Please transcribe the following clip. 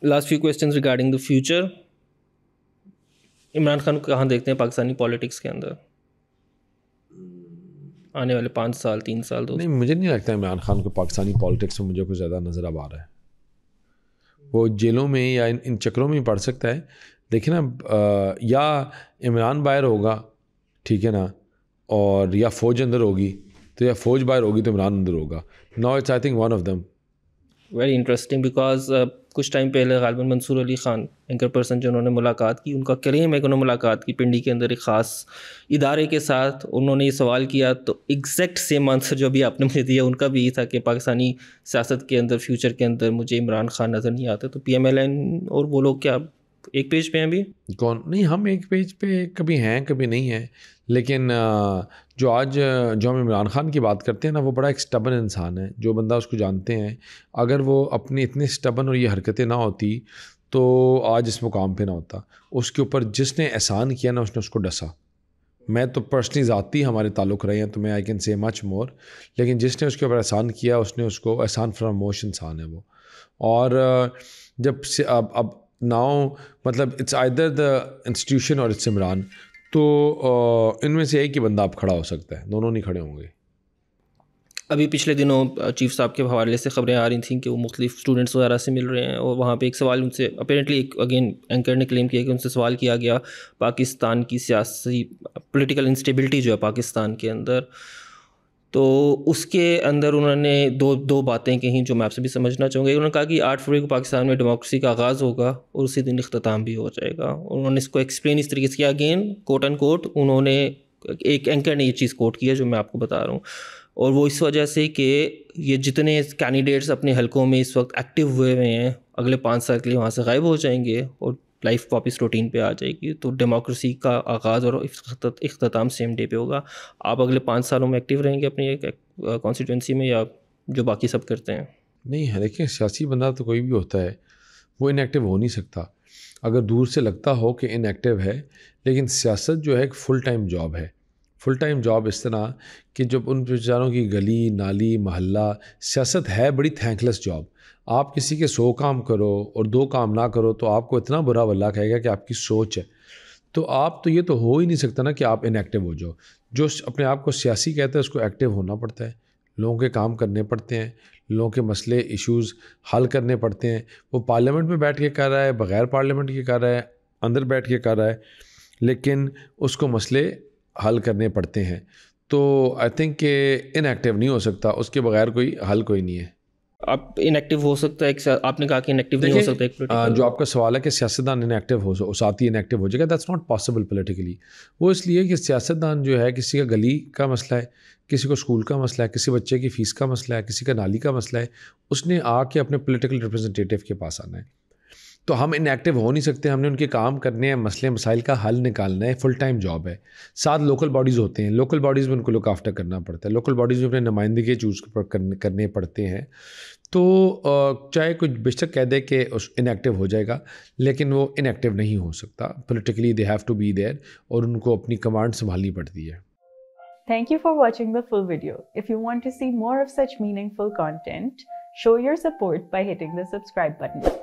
Last few questions regarding the future. Imran Khan کو کہاں دیکھتے ہیں پاکستانی پالیٹکس کے اندر آنے والے 5 سال 3 سال 2؟ نہیں, مجھے نہیں لگتا عمران خان کو پاکستانی پالیٹکس میں مجھے کچھ زیادہ نظر اب آ رہا ہے. وہ جیلوں میں یا ان چکروں میں پڑ سکتا ہے. دیکھیں نا, یا عمران باہر ہوگا, ٹھیک ہے نا, اور یا فوج اندر ہوگی, تو یا فوج باہر ہوگی تو عمران اندر ہوگا. No it's I think one of them. Very interesting because کچھ ٹائم پہلے غالباً منصور علی خان اینکر پرسن جنہوں نے ملاقات کی, ان کا کلیم ہے کہ انہوں نے ملاقات کی پنڈی کے اندر ایک خاص ادارے کے ساتھ. انہوں نے یہ سوال کیا تو ایگزیکٹ سیم آنسر جو بھی آپ نے مجھے دیا ان کا بھی یہ تھا کہ پاکستانی سیاست کے اندر فیوچر کے اندر مجھے عمران خان نظر نہیں آتے. تو پی ایم ایل این اور وہ لوگ کیا ایک پیج پہ ہیں ابھی؟ کون نہیں, ہم ایک پیج پہ کبھی ہیں کبھی نہیں ہیں, لیکن جو ہم عمران خان کی بات کرتے ہیں نا, وہ بڑا ایک سٹبن انسان ہے. جو بندہ اس کو جانتے ہیں, اگر وہ اپنی اتنے سٹبن اور یہ حرکتیں نہ ہوتی تو آج اس مقام پہ نہ ہوتا. اس کے اوپر جس نے احسان کیا نا, اس نے اس کو ڈسا. میں تو پرسنلی ذاتی ہمارے تعلق رہے ہیں تو میں آئی کین سے مچ مور, لیکن جس نے اس کے اوپر احسان کیا اس نے اس کو احسان فراموش انسان ہے وہ. اور جب سے اب ناؤ مطلب اٹس آئدر دا انسٹیٹیوشن اور اٹس عمران, تو ان میں سے ایک ہی بندہ اب کھڑا ہو سکتا ہے, دونوں نہیں کھڑے ہوں گے. ابھی پچھلے دنوں چیف صاحب کے حوالے سے خبریں آ رہی تھیں کہ وہ مختلف اسٹوڈنٹس وغیرہ سے مل رہے ہیں, اور وہاں پہ ایک سوال ان سے اپیرنٹلی ایک اگین اینکر نے کلیم کیا کہ ان سے سوال کیا گیا پاکستان کی سیاسی پولیٹیکل انسٹیبلٹی جو ہے پاکستان کے اندر. تو اس کے اندر انہوں نے دو باتیں کہیں جو میں آپ سے بھی سمجھنا چاہوں گا. انہوں نے کہا کہ 8 فروری کو پاکستان میں ڈیموکریسی کا آغاز ہوگا اور اسی دن اختتام بھی ہو جائے گا. انہوں نے اس کو ایکسپلین اس طریقے سے کیا, اگین کوٹ اینڈ کوٹ انہوں نے ایک اینکر نے یہ چیز کوٹ کی ہے جو میں آپ کو بتا رہا ہوں, اور وہ اس وجہ سے کہ یہ جتنے کینڈیڈیٹس اپنے حلقوں میں اس وقت ایکٹیو ہوئے ہوئے ہیں اگلے 5 سال کے لیے وہاں سے غائب ہو جائیں گے اور لائف واپس روٹین پہ آ جائے گی. تو ڈیموکریسی کا آغاز اور اختتام سیم ڈے پہ ہوگا. آپ اگلے 5 سالوں میں ایکٹیو رہیں گے اپنی ایک کانسٹیٹوئنسی میں, یا جو باقی سب کرتے ہیں؟ نہیں ہے, دیکھیں سیاسی بندہ تو کوئی بھی ہوتا ہے, وہ ان ایکٹیو ہو نہیں سکتا. اگر دور سے لگتا ہو کہ ان ایکٹیو ہے, لیکن سیاست جو ہے ایک فل ٹائم جاب ہے. فل ٹائم جاب اس طرح کہ جب ان بیچاروں کی گلی نالی محلہ, سیاست ہے بڑی تھینکلیس جاب. آپ کسی کے 100 کام کرو اور 2 کام نہ کرو تو آپ کو اتنا برا واللہ کہے گا کہ آپ کی سوچ ہے. تو آپ تو یہ تو ہو ہی نہیں سکتا نا کہ آپ ان ایکٹیو ہو جاؤ. جو اپنے آپ کو سیاسی کہتا ہے اس کو ایکٹیو ہونا پڑتا ہے, لوگوں کے کام کرنے پڑتے ہیں, لوگوں کے مسئلے ایشوز حل کرنے پڑتے ہیں. وہ پارلیمنٹ میں بیٹھ کے کر رہا ہے, بغیر پارلیمنٹ کے کر رہا ہے, اندر بیٹھ کے کر رہا ہے, لیکن اس کو مسئلے حل کرنے پڑتے ہیں. تو آئی تھنک کہ ان ایکٹیو نہیں ہو سکتا, اس کے بغیر کوئی حل کوئی نہیں ہے. آپ ان ایکٹیو ہو سکتا ہے, آپ نے کہا کہ ان ایکٹیو نہیں ہو سکتا ایک جو آپ کا سوال ہے کہ سیاستدان ان ایکٹیو ہو ساتھی ان ایکٹیو ہو جائے گا, دیٹس ناٹ پاسبل پولیٹیکلی. وہ اس لیے کہ سیاستدان جو ہے کسی کا گلی کا مسئلہ ہے, کسی کو اسکول کا مسئلہ ہے, کسی بچے کی فیس کا مسئلہ ہے, کسی کا نالی کا مسئلہ ہے, اس نے آ کے اپنے پولیٹیکل ریپرزنٹیٹیو کے پاس آنا ہے. تو ہم ان ایکٹیو ہو نہیں سکتے, ہم نے ان کے کام کرنے ہیں, مسئلے مسائل کا حل نکالنا ہے, فل ٹائم جاب ہے. ساتھ لوکل باڈیز ہوتے ہیں, لوکل باڈیز میں ان کو لک آفٹر کرنا پڑتا ہے, لوکل باڈیز میں اپنے نمائندگی چوز کرنے پڑتے ہیں. تو چاہے کچھ بے شک کہہ دے کہ ان ایکٹیو ہو جائے گا, لیکن وہ ان ایکٹیو نہیں ہو سکتا. Politically they have to be there, اور ان کو اپنی کمانڈ سنبھالنی پڑتی ہے. Thank you for watching the full video. If you want to see more of such meaningful content, show your support by hitting the subscribe button.